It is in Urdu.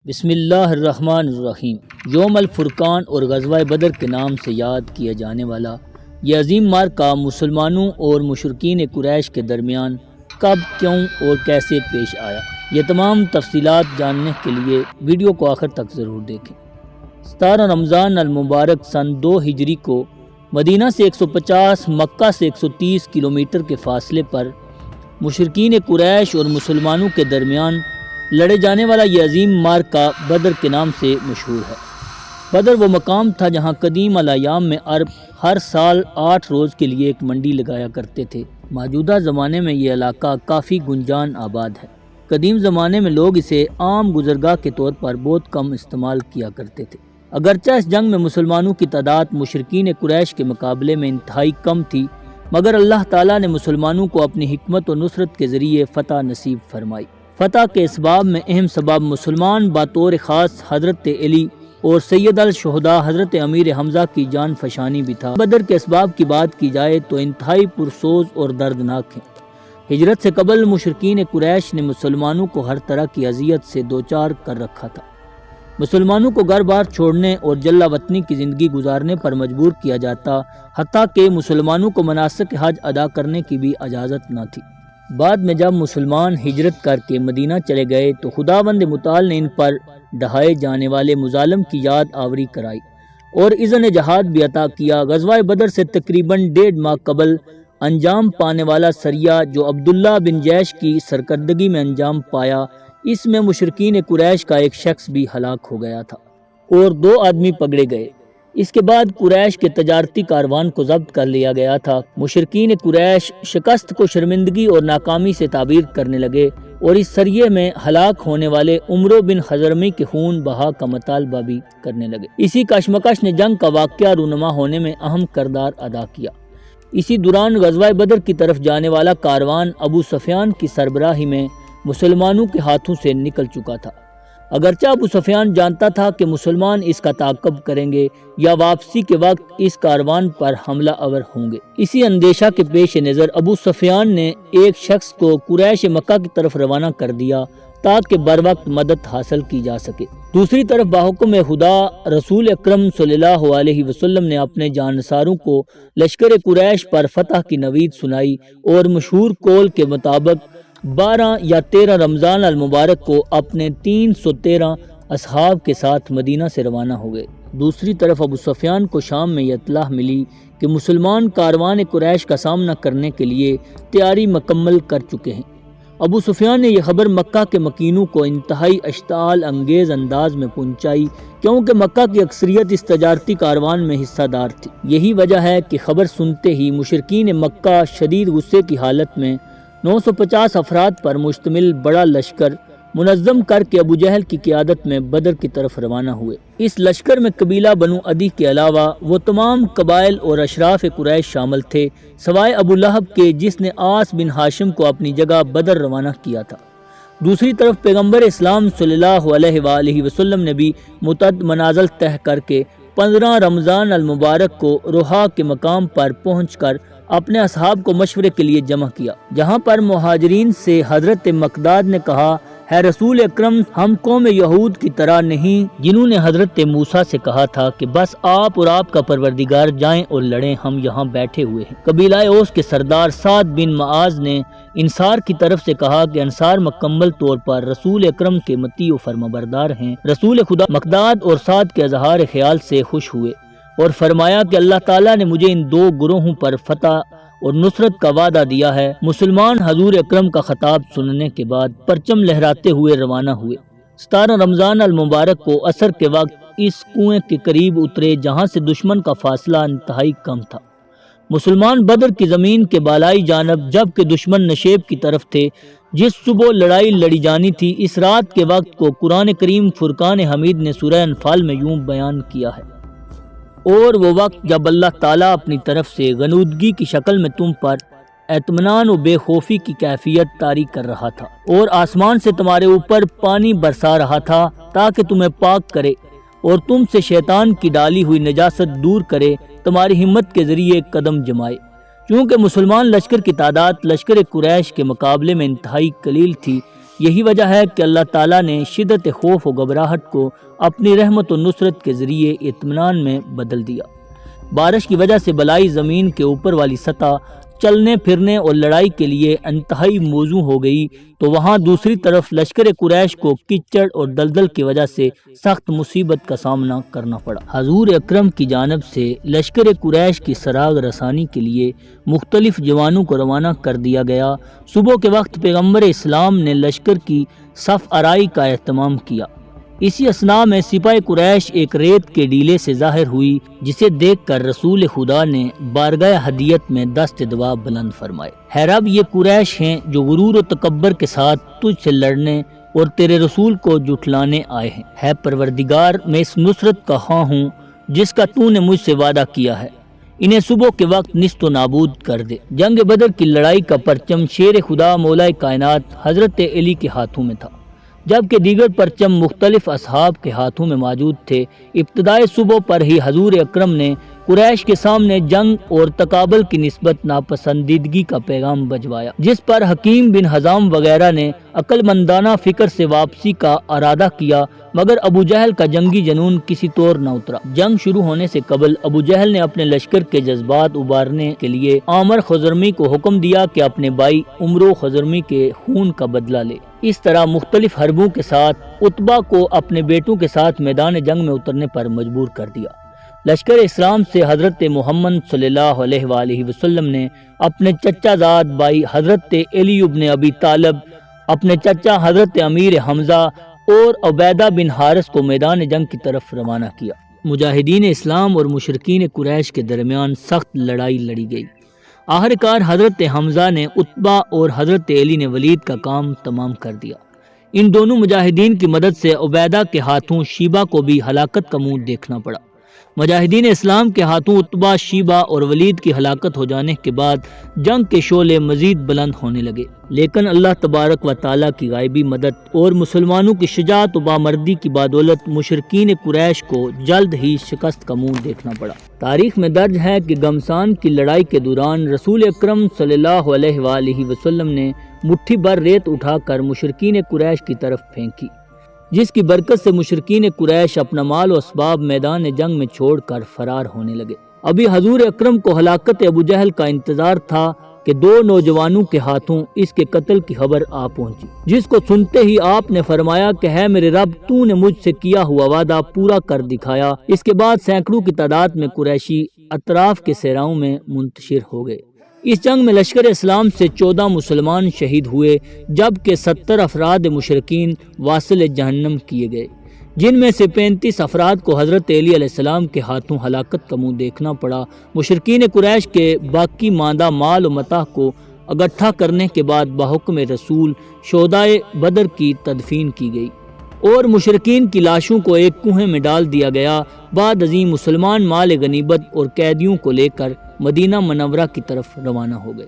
بسم اللہ الرحمن الرحیم۔ یوم الفرقان اور غزوہ بدر کے نام سے یاد کیا جانے والا یہ عظیم معرکہ مسلمانوں اور مشرکین قریش کے درمیان کب، کیوں اور کیسے پیش آیا، یہ تمام تفصیلات جاننے کے لیے ویڈیو کو آخر تک ضرور دیکھیں۔ 17 رمضان المبارک سن 2 ہجری کو مدینہ سے 150، مکہ سے 130 کلومیٹر کے فاصلے پر مشرکین قریش اور مسلمانوں کے درمیان لڑے جانے والا یہ عظیم معرکہ بدر کے نام سے مشہور ہے۔ بدر وہ مقام تھا جہاں قدیم الایام میں عرب ہر سال 8 روز کے لیے ایک منڈی لگایا کرتے تھے۔ موجودہ زمانے میں یہ علاقہ کافی گنجان آباد ہے۔ قدیم زمانے میں لوگ اسے عام گزرگاہ کے طور پر بہت کم استعمال کیا کرتے تھے۔ اگرچہ اس جنگ میں مسلمانوں کی تعداد مشرکین قریش کے مقابلے میں انتہائی کم تھی، مگر اللہ تعالیٰ نے مسلمانوں کو اپنی حکمت و نصرت کے ذریعے فتح نصیب فرمائی۔ فتح کے اسباب میں اہم سبب مسلمان بطور خاص حضرت علی اور سید الشہداء حضرت امیر حمزہ کی جان فشانی بھی تھا۔ بدر کے اسباب کی بات کی جائے تو انتہائی پرسوز اور دردناک ہیں۔ ہجرت سے قبل مشرکین قریش نے مسلمانوں کو ہر طرح کی اذیت سے دوچار کر رکھا تھا۔ مسلمانوں کو گھر بار چھوڑنے اور جلا وطنی کی زندگی گزارنے پر مجبور کیا جاتا، حتیٰ کہ مسلمانوں کو مناسک حج ادا کرنے کی بھی اجازت نہ تھی۔ بعد میں جب مسلمان ہجرت کر کے مدینہ چلے گئے تو خداوند متعال نے ان پر ڈھائے جانے والے مظالم کی یاد آوری کرائی اور اذن جہاد بھی عطا کیا۔ غزوہ بدر سے تقریباً 1.5 ماہ قبل انجام پانے والا سریہ جو عبداللہ بن جیش کی سرکردگی میں انجام پایا، اس میں مشرکین قریش کا ایک شخص بھی ہلاک ہو گیا تھا اور 2 آدمی پکڑے گئے۔ اس کے بعد قریش کے تجارتی کاروان کو ضبط کر لیا گیا تھا۔ مشرکین قریش شکست کو شرمندگی اور ناکامی سے تعبیر کرنے لگے اور اس سریے میں ہلاک ہونے والے عمرو بن حضرمی کے خون بہا کا مطالبہ بھی کرنے لگے۔ اسی کشمکش نے جنگ کا واقعہ رونما ہونے میں اہم کردار ادا کیا۔ اسی دوران غزوہ بدر کی طرف جانے والا کاروان ابو سفیان کی سربراہی میں مسلمانوں کے ہاتھوں سے نکل چکا تھا۔ اگرچہ ابو سفیان جانتا تھا کہ مسلمان اس کا تعاقب کریں گے یا واپسی کے وقت اس کاروان پر حملہ آور ہوں گے، اسی اندیشہ کے پیش نظر ابو سفیان نے ایک شخص کو قریش مکہ کی طرف روانہ کر دیا تاکہ بروقت مدد حاصل کی جا سکے۔ دوسری طرف بحکم خدا رسول اکرم صلی اللہ علیہ وسلم نے اپنے جانصاروں کو لشکر قریش پر فتح کی نوید سنائی اور مشہور قول کے مطابق 12 یا 13 رمضان المبارک کو اپنے 313 اصحاب کے ساتھ مدینہ سے روانہ ہو گئے۔ دوسری طرف ابو سفیان کو شام میں یہ اطلاع ملی کہ مسلمان کاروان قریش کا سامنا کرنے کے لیے تیاری مکمل کر چکے ہیں۔ ابو سفیان نے یہ خبر مکہ کے مکینوں کو انتہائی اشتعال انگیز انداز میں پہنچائی، کیونکہ مکہ کی اکثریت اس تجارتی کاروان میں حصہ دار تھی۔ یہی وجہ ہے کہ خبر سنتے ہی مشرکین مکہ شدید غصے کی حالت میں 950 افراد پر مشتمل بڑا لشکر منظم کر کے ابو جہل کی قیادت میں بدر کی طرف روانہ ہوئے۔ اس لشکر میں قبیلہ بنو عدی کے علاوہ وہ تمام قبائل اور اشراف قریش شامل تھے، سوائے ابو لہب کے جس نے عاص بن ہاشم کو اپنی جگہ بدر روانہ کیا تھا۔ دوسری طرف پیغمبر اسلام صلی اللہ علیہ وآلہ وسلم نے بھی متعدد منازل طے کر کے 15 رمضان المبارک کو روحا کے مقام پر پہنچ کر اپنے اصحاب کو مشورے کے لیے جمع کیا، جہاں پر مہاجرین سے حضرت مقداد نے کہا، ہے رسول اکرم، ہم قوم یہود کی طرح نہیں جنہوں نے حضرت موسیٰ سے کہا تھا کہ بس آپ اور آپ کا پروردگار جائیں اور لڑیں، ہم یہاں بیٹھے ہوئے ہیں۔ قبیلہ اوس کے سردار سعد بن معاذ نے انصار کی طرف سے کہا کہ انصار مکمل طور پر رسول اکرم کے مطیع و فرمانبردار ہیں۔ رسول خدا مقداد اور سعد کے اظہار خیال سے خوش ہوئے اور فرمایا کہ اللہ تعالیٰ نے مجھے ان 2 گروہوں پر فتح اور نصرت کا وعدہ دیا ہے۔ مسلمان حضور اکرم کا خطاب سننے کے بعد پرچم لہراتے ہوئے روانہ ہوئے۔ 17 رمضان المبارک کو عصر کے وقت اس کنویں کے قریب اترے جہاں سے دشمن کا فاصلہ انتہائی کم تھا۔ مسلمان بدر کی زمین کے بالائی جانب جبکہ دشمن نشیب کی طرف تھے۔ جس صبح لڑائی لڑی جانی تھی، اس رات کے وقت کو قرآن کریم فرقان حمید نے سورہ انفال میں یوں بیان کیا ہے، اور وہ وقت جب اللہ تعالیٰ اپنی طرف سے غنودگی کی شکل میں تم پر اطمینان و بے خوفی کی کیفیت طاری کر رہا تھا اور آسمان سے تمہارے اوپر پانی برسا رہا تھا تاکہ تمہیں پاک کرے اور تم سے شیطان کی ڈالی ہوئی نجاست دور کرے، تمہاری ہمت کے ذریعے قدم جمائے۔ چونکہ مسلمان لشکر کی تعداد لشکر قریش کے مقابلے میں انتہائی قلیل تھی، یہی وجہ ہے کہ اللہ تعالیٰ نے شدت خوف و گھبراہٹ کو اپنی رحمت و نصرت کے ذریعے اطمینان میں بدل دیا۔ بارش کی وجہ سے بلائی زمین کے اوپر والی سطح چلنے پھرنے اور لڑائی کے لیے انتہائی موزوں ہو گئی، تو وہاں دوسری طرف لشکر قریش کو کچڑ اور دلدل کی وجہ سے سخت مصیبت کا سامنا کرنا پڑا۔ حضور اکرم کی جانب سے لشکر قریش کی سراغ رسانی کے لیے مختلف جوانوں کو روانہ کر دیا گیا۔ صبح کے وقت پیغمبر اسلام نے لشکر کی صف آرائی کا اہتمام کیا۔ اسی اثناء میں سپاہ قریش ایک ریت کے ڈیلے سے ظاہر ہوئی، جسے دیکھ کر رسول خدا نے بارگاہ ہدیت میں دست دعا بلند فرمائے، ہے رب یہ قریش ہیں جو غرور و تکبر کے ساتھ تجھ سے لڑنے اور تیرے رسول کو جھٹلانے آئے ہیں۔ ہے پروردگار، میں اس نصرت کا خواہ ہوں جس کا تو نے مجھ سے وعدہ کیا ہے، انہیں صبح کے وقت نیست و نابود کر دے۔ جنگ بدر کی لڑائی کا پرچم شیر خدا مولا کائنات حضرت علی کے ہاتھوں میں تھا، جبکہ دیگر پرچم مختلف اصحاب کے ہاتھوں میں موجود تھے۔ ابتدائے صبح پر ہی حضور اکرم نے قریش کے سامنے جنگ اور تقابل کی نسبت ناپسندیدگی کا پیغام بھجوایا، جس پر حکیم بن حزام وغیرہ نے عقل مندانہ فکر سے واپسی کا ارادہ کیا، مگر ابو جہل کا جنگی جنون کسی طور نہ اترا۔ جنگ شروع ہونے سے قبل ابو جہل نے اپنے لشکر کے جذبات ابارنے کے لیے عامر خزرمی کو حکم دیا کہ اپنے بھائی عمرو خزرمی کے خون کا بدلہ لے۔ اس طرح مختلف حربوں کے ساتھ عتبہ کو اپنے بیٹوں کے ساتھ میدان جنگ میں اترنے پر مجبور کر دیا۔ لشکر اسلام سے حضرت محمد صلی اللہ علیہ وآلہ وسلم نے اپنے چچا زاد بھائی حضرت علی بن ابی طالب، اپنے چچا حضرت امیر حمزہ اور عبیدہ بن حارث کو میدان جنگ کی طرف روانہ کیا۔ مجاہدین اسلام اور مشرکین قریش کے درمیان سخت لڑائی لڑی گئی۔ آخرکار حضرت حمزہ نے عتبہ اور حضرت علی نے ولید کا کام تمام کر دیا۔ ان دونوں مجاہدین کی مدد سے عبیدہ کے ہاتھوں شیبہ کو بھی ہلاکت کا منہ دیکھنا پڑا۔ مجاہدین اسلام کے ہاتھوں عتبہ، شیبہ اور ولید کی ہلاکت ہو جانے کے بعد جنگ کے شعلے مزید بلند ہونے لگے، لیکن اللہ تبارک و تعالیٰ کی غائبی مدد اور مسلمانوں کی شجاعت و بامردی کی بدولت مشرکین قریش کو جلد ہی شکست کا منہ دیکھنا پڑا۔ تاریخ میں درج ہے کہ گمسان کی لڑائی کے دوران رسول اکرم صلی اللہ علیہ وآلہ وسلم نے مٹھی بھر ریت اٹھا کر مشرکین قریش کی طرف پھینکی، جس کی برکت سے مشرکین قریش اپنا مال و اسباب میدان جنگ میں چھوڑ کر فرار ہونے لگے۔ ابھی حضور اکرم کو ہلاکت ابو جہل کا انتظار تھا کہ دو نوجوانوں کے ہاتھوں اس کے قتل کی خبر آ پہنچی، جس کو سنتے ہی آپ نے فرمایا کہ ہے میرے رب، تو نے مجھ سے کیا ہوا وعدہ پورا کر دکھایا۔ اس کے بعد سینکڑوں کی تعداد میں قریشی اطراف کے صحراؤں میں منتشر ہو گئے۔ اس جنگ میں لشکر اسلام سے 14 مسلمان شہید ہوئے، جبکہ 70 افراد مشرکین واصل جہنم کیے گئے، جن میں سے 35 افراد کو حضرت علی علیہ السلام کے ہاتھوں ہلاکت کا منہ دیکھنا پڑا۔ مشرکین قریش کے باقی ماندہ مال و متاع کو اکٹھا کرنے کے بعد بحکم رسول شہدائے بدر کی تدفین کی گئی اور مشرکین کی لاشوں کو ایک کنویں میں ڈال دیا گیا۔ بعد ازیں مسلمان مال غنیمت اور قیدیوں کو لے کر مدینہ منورہ کی طرف روانہ ہو گئے۔